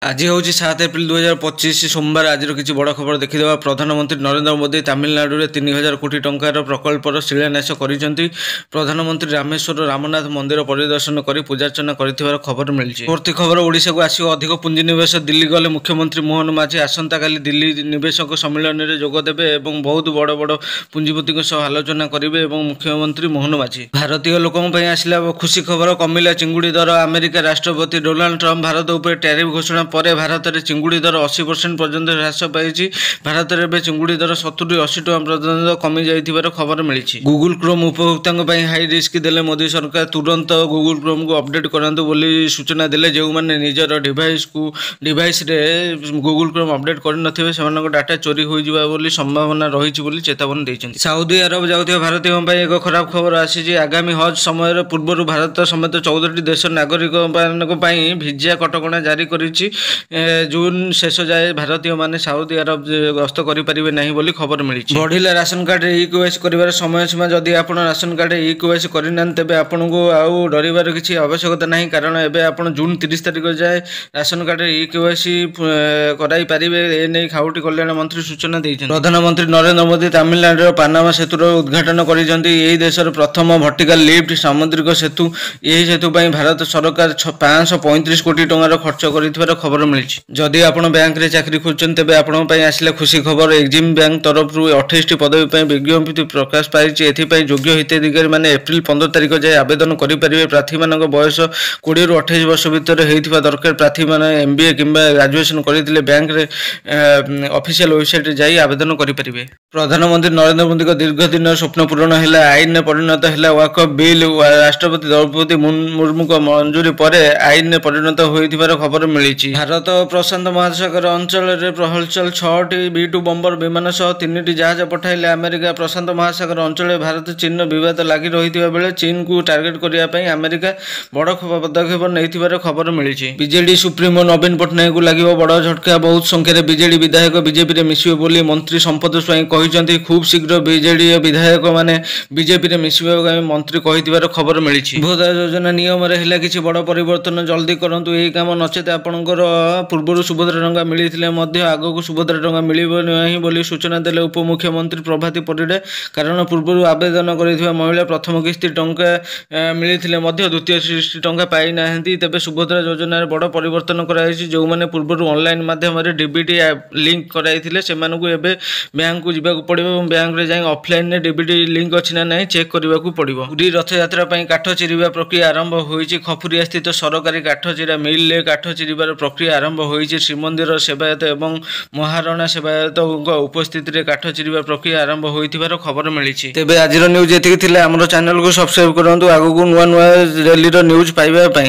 ଆଜି ହେଉଛି 7 ଏପ୍ରିଲ 2025 ସୋମବାର। ଆଜିର କିଛି ବଡ଼ ଖବର ଦେଖିଦେବା। ପ୍ରଧାନମନ୍ତ୍ରୀ ନରେନ୍ଦ୍ର ମୋଦି ତାମିଲନାଡୁରେ 3000 କୋଟି ଟଙ୍କାର ପ୍ରକଳ୍ପର ଶିଳାନ୍ୟାସ କରିଛନ୍ତି। ପ୍ରଧାନମନ୍ତ୍ରୀ ରାମେଶ୍ୱର ରାମନାଥ ମନ୍ଦିର ପରିଦର୍ଶନ କରି ପୂଜାର୍ଚ୍ଚନା କରିଥିବାର ଖବର ମିଳିଛି। ପରବର୍ତ୍ତୀ ଖବର, ଓଡ଼ିଶାକୁ ଆସିବ ଅଧିକ ପୁଞ୍ଜିନିବେଶ। ଦିଲ୍ଲୀ ଗଲେ ମୁଖ୍ୟମନ୍ତ୍ରୀ ମୋହନ ମାଝୀ ଆସନ୍ତାକାଲି ଦିଲ୍ଲୀ ନିବେଶକ ସମ୍ମିଳନୀରେ ଯୋଗ ଦେବେ ଏବଂ ବହୁତ ବଡ଼ ବଡ଼ ପୁଞ୍ଜିପତିଙ୍କ ସହ ଆଲୋଚନା କରିବେ ଏବଂ ମୁଖ୍ୟମନ୍ତ୍ରୀ ମୋହନ ମାଝୀ। ଭାରତୀୟ ଲୋକଙ୍କ ପାଇଁ ଆସିଲା ଖୁସି ଖବର, କମିଲା ଚିଙ୍ଗୁଡ଼ି ଦର। ଆମେରିକା ରାଷ୍ଟ୍ରପତି ଡୋନାଲ୍ଡ ଟ୍ରମ୍ପ ଭାରତ ଉପରେ ଟ୍ୟାରିଫ୍ ଘୋଷଣା ପରେ ଭାରତରେ ଚିଙ୍ଗୁଡ଼ି ଦର 80% ପର୍ଯ୍ୟନ୍ତ ହ୍ରାସ ପାଇଛି। ଭାରତରେ ଏବେ ଚିଙ୍ଗୁଡ଼ି ଦର 70-80 ଟଙ୍କା ପର୍ଯ୍ୟନ୍ତ କମି ଯାଇଥିବାର ଖବର ମିଳିଛି। ଗୁଗୁଲ କ୍ରୋମ୍ ଉପଭୋକ୍ତାଙ୍କ ପାଇଁ ହାଇ ରିସ୍କ ଦେଲେ ମୋଦି ସରକାର। ତୁରନ୍ତ ଗୁଗୁଲ କ୍ରୋମ୍କୁ ଅପଡେଟ୍ କରାନ୍ତୁ ବୋଲି ସୂଚନା ଦେଲେ। ଯେଉଁମାନେ ନିଜର ଡିଭାଇସରେ ଗୁଗୁଲ କ୍ରୋମ୍ ଅପଡେଟ୍ କରିନଥିବେ ସେମାନଙ୍କ ଡାଟା ଚୋରି ହୋଇଯିବା ବୋଲି ସମ୍ଭାବନା ରହିଛି ବୋଲି ଚେତାବନୀ ଦେଇଛନ୍ତି। ସାଉଦି ଆରବ ଯାଉଥିବା ଭାରତୀୟଙ୍କ ପାଇଁ ଏକ ଖରାପ ଖବର ଆସିଛି। ଆଗାମୀ ହଜ୍ ସମୟରେ ପୂର୍ବରୁ ଭାରତ ସମେତ 14ଟି ଦେଶ ନାଗରିକମାନଙ୍କ ପାଇଁ ଭିଜା କଟକଣା ଜାରି କରିଛି। ଜୁନ୍ ଶେଷ ଯାଏ ଭାରତୀୟମାନେ ସାଉଦି ଆରବ ଗସ୍ତ କରିପାରିବେ ନାହିଁ ବୋଲି ଖବର ମିଳିଛି। ବଢ଼ିଲା ରାସନ କାର୍ଡରେ ଇ-କେୱାଇସି କରିବାର ସମୟସୀମା। ଯଦି ଆପଣ ରାସନ କାର୍ଡରେ ଇ-କେୱାଇସି କରିନାହାନ୍ତି ତେବେ ଆପଣଙ୍କୁ ଆଉ ଡରିବାର କିଛି ଆବଶ୍ୟକତା ନାହିଁ, କାରଣ ଏବେ ଆପଣ ଜୁନ୍ 30 ତାରିଖ ଯାଏ ରାସନ କାର୍ଡରେ ଇ-କେୱାଇସି କରାଇ ପାରିବେ। ଏନେଇ ଖାଉଟି କଲ୍ୟାଣ ମନ୍ତ୍ରୀ ସୂଚନା ଦେଇଛନ୍ତି। ପ୍ରଧାନମନ୍ତ୍ରୀ ନରେନ୍ଦ୍ର ମୋଦି ତାମିଲନାଡୁର ପାନାମା ସେତୁର ଉଦ୍ଘାଟନ କରିଛନ୍ତି। ଏହି ଦେଶର ପ୍ରଥମ ଭର୍ଟିକାଲ ଲିଫ୍ଟ ସାମୁଦ୍ରିକ ସେତୁ। ଏହି ସେତୁ ପାଇଁ ଭାରତ ସରକାର 535 କୋଟି ଟଙ୍କାର ଖର୍ଚ୍ଚ କରିଥିବାର ଖବର ମିଳିଛି। ଯଦି ଆପଣ ବ୍ୟାଙ୍କରେ ଚାକିରି ଖୋଜୁଛନ୍ତି ତେବେ ଆପଣଙ୍କ ପାଇଁ ଆସିଲା ଖୁସି ଖବର। ଏକ୍ସିମ୍ ବ୍ୟାଙ୍କ ତରଫରୁ 28ଟି ପଦବୀ ପାଇଁ ବିଜ୍ଞପ୍ତି ପ୍ରକାଶ ପାଇଛି। ଏଥିପାଇଁ ଯୋଗ୍ୟ ହିତାଧିକାରୀମାନେ ଏପ୍ରିଲ 15 ତାରିଖ ଯାଏ ଆବେଦନ କରିପାରିବେ। ପ୍ରାର୍ଥୀମାନଙ୍କ ବୟସ 20ରୁ 28 ବର୍ଷ ଭିତରେ ହୋଇଥିବା ଦରକାର। ପ୍ରାର୍ଥୀମାନେ MBA କିମ୍ବା ଗ୍ରାଜୁଏସନ୍ କରିଥିଲେ ବ୍ୟାଙ୍କର ଅଫିସିଆଲ ୱେବସାଇଟରେ ଯାଇ ଆବେଦନ କରିପାରିବେ। ପ୍ରଧାନମନ୍ତ୍ରୀ ନରେନ୍ଦ୍ର ମୋଦିଙ୍କ ଦୀର୍ଘ ଦିନର ସ୍ୱପ୍ନ ପୂରଣ ହେଲା। ଆଇନରେ ପରିଣତ ହେଲା ୱାକଫ ବିଲ୍। ରାଷ୍ଟ୍ରପତି ଦ୍ରୌପଦୀ ମୁର୍ମୁଙ୍କ ମଞ୍ଜୁରୀ ପରେ ଆଇନରେ ପରିଣତ ହୋଇଥିବାର ଖବର ମିଳିଛି। ଭାରତ ପ୍ରଶାନ୍ତ ମହାସାଗର ଅଞ୍ଚଳରେ ହଲଚଲ। 6ଟି B-2 ବମ୍ବର ବିମାନ ସହ 3ଟି ଜାହାଜ ପଠାଇଲେ ଆମେରିକା। ପ୍ରଶାନ୍ତ ମହାସାଗର ଅଞ୍ଚଳରେ ଭାରତ ଚୀନର ବିବାଦ ଲାଗି ରହିଥିବା ବେଳେ ଚୀନକୁ ଟାର୍ଗେଟ କରିବା ପାଇଁ ଆମେରିକା ବଡ଼ ପଦକ୍ଷେପ ନେଇଥିବାର ଖବର ମିଳିଛି। ବିଜେଡି ସୁପ୍ରିମୋ ନବୀନ ପଟ୍ଟନାୟକଙ୍କୁ ଲାଗିବ ବଡ଼ ଝଟକା। ବହୁତ ସଂଖ୍ୟାରେ ବିଜେଡି ବିଧାୟକ ବିଜେପିରେ ମିଶିବେ ବୋଲି ମନ୍ତ୍ରୀ ସମ୍ପଦ ସ୍ୱାଇଁ କହିଛନ୍ତି। ଖୁବ୍ ଶୀଘ୍ର ବିଜେଡି ବିଧାୟକମାନେ ବିଜେପିରେ ମିଶିବା ପାଇଁ ମନ୍ତ୍ରୀ କହିଥିବାର ଖବର ମିଳିଛି। ସୁଭଦ୍ରା ଯୋଜନା ନିୟମରେ ହେଲା କିଛି ବଡ଼ ପରିବର୍ତ୍ତନ। ଜଲ୍ଦି କରନ୍ତୁ ଏହି କାମ, ନଚେତ ଆପଣଙ୍କର ପୂର୍ବରୁ ସୁଭଦ୍ରା ଟଙ୍କା ମିଳିଥିଲେ ମଧ୍ୟ ଆଗକୁ ସୁଭଦ୍ରା ଟଙ୍କା ମିଳିବ ନାହିଁ ବୋଲି ସୂଚନା ଦେଲେ ଉପମୁଖ୍ୟମନ୍ତ୍ରୀ ପ୍ରଭାତୀ ପରିଡ଼ା। କାରଣ ପୂର୍ବରୁ ଆବେଦନ କରିଥିବା ମହିଳା ପ୍ରଥମ କିସ୍ତି ଟଙ୍କା ମିଳିଥିଲେ ମଧ୍ୟ ଦ୍ୱିତୀୟ କିସ୍ତି ଟଙ୍କା ପାଇନାହାନ୍ତି। ତେବେ ସୁଭଦ୍ରା ଯୋଜନାରେ ବଡ଼ ପରିବର୍ତ୍ତନ କରାଯାଇଛି। ଯେଉଁମାନେ ପୂର୍ବରୁ ଅନଲାଇନ୍ ମାଧ୍ୟମରେ DBT ଲିଙ୍କ କରାଇଥିଲେ ସେମାନଙ୍କୁ ଏବେ ବ୍ୟାଙ୍କକୁ ଯିବାକୁ ପଡ଼ିବ ଏବଂ ବ୍ୟାଙ୍କରେ ଯାଇ ଅଫଲାଇନରେ DBT ଲିଙ୍କ ଅଛି ନା ନାହିଁ ଚେକ୍ କରିବାକୁ ପଡ଼ିବ। ପୁରୀ ରଥଯାତ୍ରା ପାଇଁ କାଠ ଚିରିବା ପ୍ରକ୍ରିୟା ଆରମ୍ଭ ହୋଇଛି। ଖପୁରିଆ ସ୍ଥିତ ସରକାରୀ କାଠ ଚିରା ମିଲରେ କାଠ ଚିରିବାର ପ୍ରକ୍ରିୟା ଆରମ୍ଭ ହୋଇଛି। ଶ୍ରୀମନ୍ଦିର ସେବାୟତ ଏବଂ ମହାରଣା ସେବାୟତଙ୍କ ଉପସ୍ଥିତିରେ କାଠ ଚିରିବା ପ୍ରକ୍ରିୟା ଆରମ୍ଭ ହୋଇଥିବାର ଖବର ମିଳିଛି। ତେବେ ଆଜିର ନ୍ୟୁଜ୍ ଏତିକି ଥିଲା। ଆମର ଚ୍ୟାନେଲକୁ ସବସ୍କ୍ରାଇବ କରନ୍ତୁ ଆଗକୁ ନୂଆ ନୂଆ ଡେଲିର ନ୍ୟୁଜ୍ ପାଇବା ପାଇଁ।